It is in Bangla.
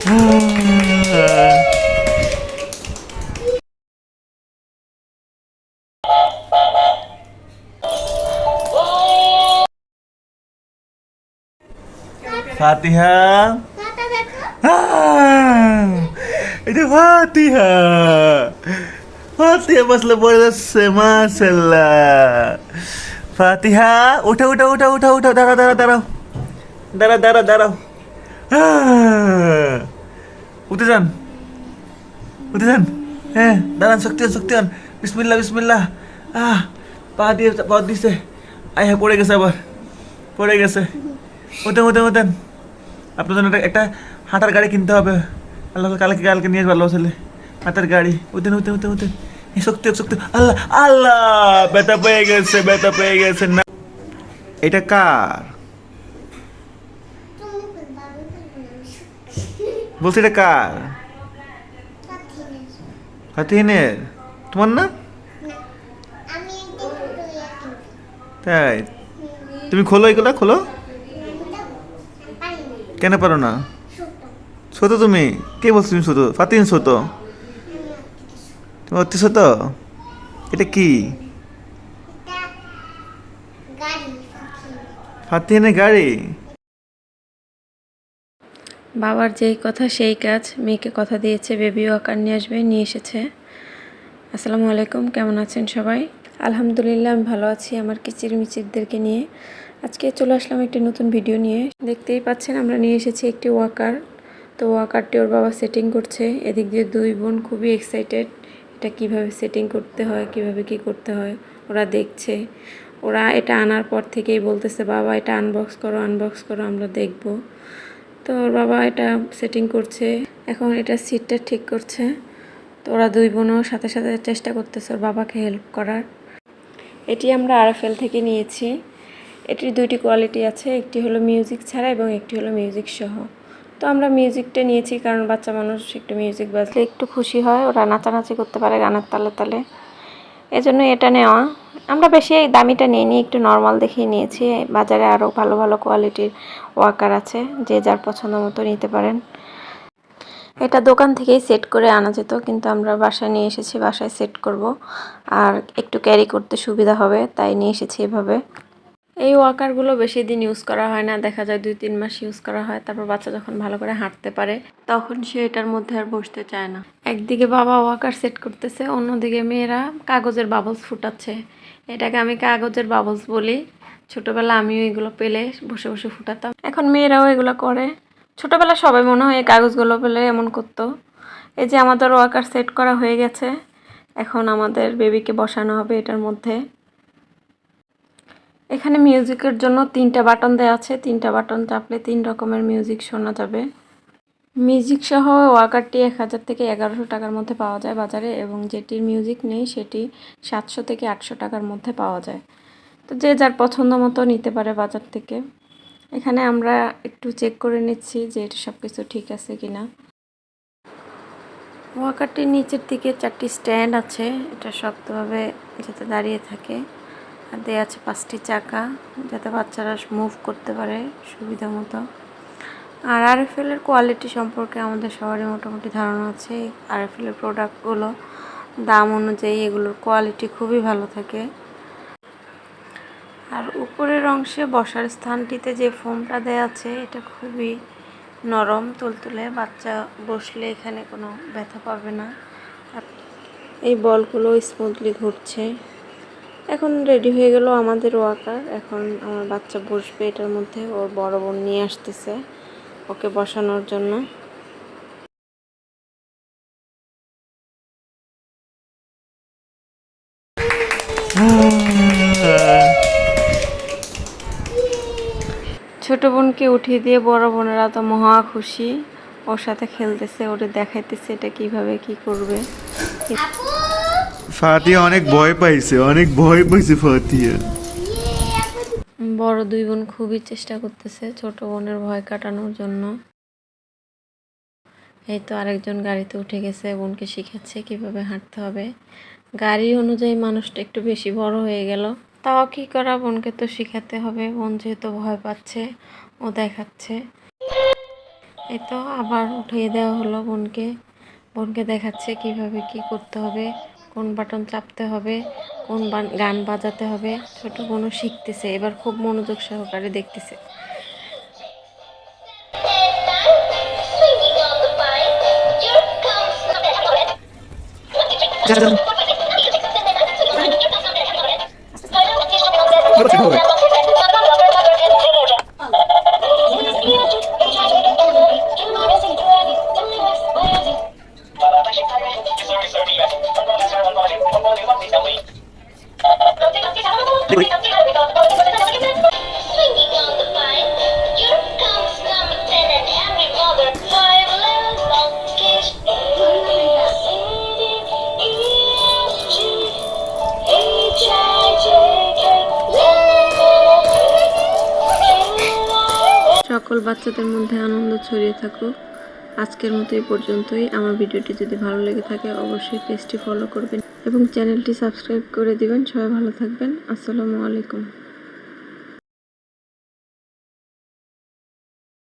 ফাতিহা, এটা ফাতিহা। ফাতিহা বসলে পড়ে যাচ্ছে, মাশাল্লাহ। ফাতিহা, উঠা উঠা উঠা উঠা উঠা, দাঁড়াও দাঁড়াও দাঁড়াও দাঁড়াও দাঁড়াও দাঁড়াও। উঠে যান, উঠে যান। হ্যাঁ, দাঁড়ান, শক্তি হন, শক্তি হন। বিসমিল্লাহ বিসমিল্লাহ। পা দিয়ে পা দিছে। আয় হ্যাঁ, পড়ে গেছে আবার, পড়ে গেছে। উঠেন উঠেন উঠেন। আপনার জন্য একটা হাঁটার গাড়ি কিনতে হবে। আল্লাহ কালকে কালকে নিয়ে আসবো, আল্লাহ ছেলে হাঁটার গাড়ি। উঠেন উঠেন উঠেন উঠেন। শক্তি শক্তি। আল্লাহ আল্লাহ, ব্যথা পেয়ে গেছে, ব্যথা পেয়ে গেছে না। এটা কার বলছি? এটা কার? ফাতিহিনের। তোমার না? তাই? তুমি খোলো এগুলা, খোলো। কেন পারো না? ছোট তুমি? কে বলছো তুমি ছোট? ফাতিহিন ছোট? তুমি অতি ছোট? এটা কি? ফাতিহিনের গাড়ি? বাবার যেই কথা সেই কাজ, মেয়েকে কথা দিয়েছে বেবি ওয়াকার নিয়ে আসবে, নিয়ে এসেছে। আসসালামু আলাইকুম, কেমন আছেন সবাই? আলহামদুলিল্লাহ আমি ভালো আছি আমার কিচির মিচিরদেরকে নিয়ে। আজকে চলে আসলাম একটি নতুন ভিডিও নিয়ে। দেখতেই পাচ্ছেন আমরা নিয়ে এসেছি একটি ওয়াকার। তো ওয়াকারটি ওর বাবা সেটিং করছে। এদিক দিয়ে দুই বোন খুবই এক্সাইটেড, এটা কিভাবে সেটিং করতে হয়, কিভাবে কি করতে হয় ওরা দেখছে। ওরা এটা আনার পর থেকেই বলতেছে বাবা এটা আনবক্স করো, আনবক্স করো, আমরা দেখব। তো ওর বাবা এটা সেটিং করছে, এখন এটা সিটটা ঠিক করছে। তো ওরা দুই বোনও সাথে সাথে চেষ্টা করতেছে ওর বাবাকে হেল্প করার। এটি আমরা আরএফএল থেকে নিয়েছি। এটির দুইটি কোয়ালিটি আছে, একটি হলো মিউজিক ছাড়া এবং একটি হলো মিউজিক সহ। তো আমরা মিউজিকটা নিয়েছি কারণ বাচ্চা মানুষ একটু মিউজিক বাজলে একটু খুশি হয়, ওরা নাচানাচি করতে পারে গানের তালে তালে, এজন্য এটা নেওয়া। আমরা বেশি এই দামিটা নিইনি, একটু নর্মাল দেখেই নিয়েছি। বাজারে আরও ভালো ভালো কোয়ালিটির ওয়াকার আছে, যে যার পছন্দ মতো নিতে পারেন। এটা দোকান থেকেই সেট করে আনা যেত, কিন্তু আমরা বাসায় নিয়ে এসেছি, বাসায় সেট করব আর একটু ক্যারি করতে সুবিধা হবে, তাই নিয়ে এসেছি এভাবে। এই ওয়াকারগুলো বেশি দিন ইউজ করা হয় না, দেখা যায় 2-3 মাস ইউজ করা হয়, তারপর বাচ্চা যখন ভালো করে হাঁটতে পারে তখন সে এটার মধ্যে আর বসতে চায় না। একদিকে বাবা ওয়াকার সেট করতেছে, অন্যদিকে মেয়েরা কাগজের বাবলস ফুটাচ্ছে। এটাকে আমি কাগজের বাবলস বলি। ছোটবেলা আমিও এগুলো পেলে বসে বসে ফুটাতাম, এখন মেয়েরাও এগুলো করে। ছোটবেলা সবাই মনে হয় এই কাগজগুলো পেলে এমন করতো। এই যে আমাদের ওয়াকার সেট করা হয়ে গেছে, এখন আমাদের বেবিকে বসানো হবে এটার মধ্যে। এখানে মিউজিকের জন্য 3টা বাটন দেওয়া আছে, 3টা বাটন চাপলে 3 রকমের মিউজিক শোনা যাবে। মিউজিক সহ ওয়াকারটি 1000 থেকে 1100 টাকার মধ্যে পাওয়া যায় বাজারে, এবং যেটির মিউজিক নেই সেটি 700 থেকে 800 টাকার মধ্যে পাওয়া যায়। তো যে যার পছন্দ মতো নিতে পারে বাজার থেকে। এখানে আমরা একটু চেক করে নিচ্ছি যে এটা সব কিছু ঠিক আছে কিনা। ওয়াকারটির নিচের দিকে 4টি স্ট্যান্ড আছে, এটা শক্তভাবে যাতে দাঁড়িয়ে থাকে। আর দেওয়া আছে 5টি চাকা, যাতে বাচ্চারা মুভ করতে পারে সুবিধা মতো। আর আরএফএলের কোয়ালিটি সম্পর্কে আমাদের সবারই মোটামুটি ধারণা আছে। আরএফএলের প্রোডাক্টগুলো দাম অনুযায়ী এগুলোর কোয়ালিটি খুবই ভালো থাকে। আর উপরের অংশে বসার স্থানটিতে যে ফোমটা দেওয়া আছে এটা খুবই নরম তুলতুলে, বাচ্চা বসলে এখানে কোনো ব্যথা পাবে না। এই বলগুলো স্মুথলি ঘুরছে। এখন রেডি হয়ে গেল আমাদের ওয়াকার। এখন আমার বাচ্চা বসবে এটার মধ্যে, ওর বড় বোন নিয়ে আসতেছে ওকে বসানোর জন্য। ছোট বোনকে উঠিয়ে দিয়ে বড় বোনেরা তো মহা খুশি, ওর সাথে খেলতেছে, ওরে দেখাইতেছে এটা কিভাবে কি করবে। ফাতিহা অনেক ভয় পাইছে, অনেক ভয় পাইছে ফাতিহা। বড় দুই বোন খুবই চেষ্টা করতেছে ছোট বোনের ভয় কাটানোর জন্য। এই তো আরেকজন গাড়িতে উঠে গেছে, বোনকে শিখাচ্ছে কিভাবে হাঁটতে হবে। গাড়ি অনুযায়ী মানুষটা একটু বেশি বড় হয়ে গেল, তাও কি করা, বোনকে তো শিখাতে হবে। বোন যেহেতু ভয় পাচ্ছে ও দেখাচ্ছে। এই তো আবার উঠিয়ে দেওয়া হলো বোনকে। বোনকে দেখাচ্ছে কিভাবে কি করতে হবে, কোন বাটন চাপতে হবে, কোন গান বাজাতে হবে। ছোট বোনও শিখতেছে, এবার খুব মনোযোগ সহকারে দেখতেছে। সকল বাচ্চাদের মধ্যে আনন্দ ছড়িয়ে থাকুক। আজকের মতো এই পর্যন্তই। আমার ভিডিওটি যদি ভালো লেগে থাকে অবশ্যই পেজটি ফলো করবেন এবং চ্যানেলটি সাবস্ক্রাইব করে দিবেন। সবাই ভালো থাকবেন। আসসালামু আলাইকুম।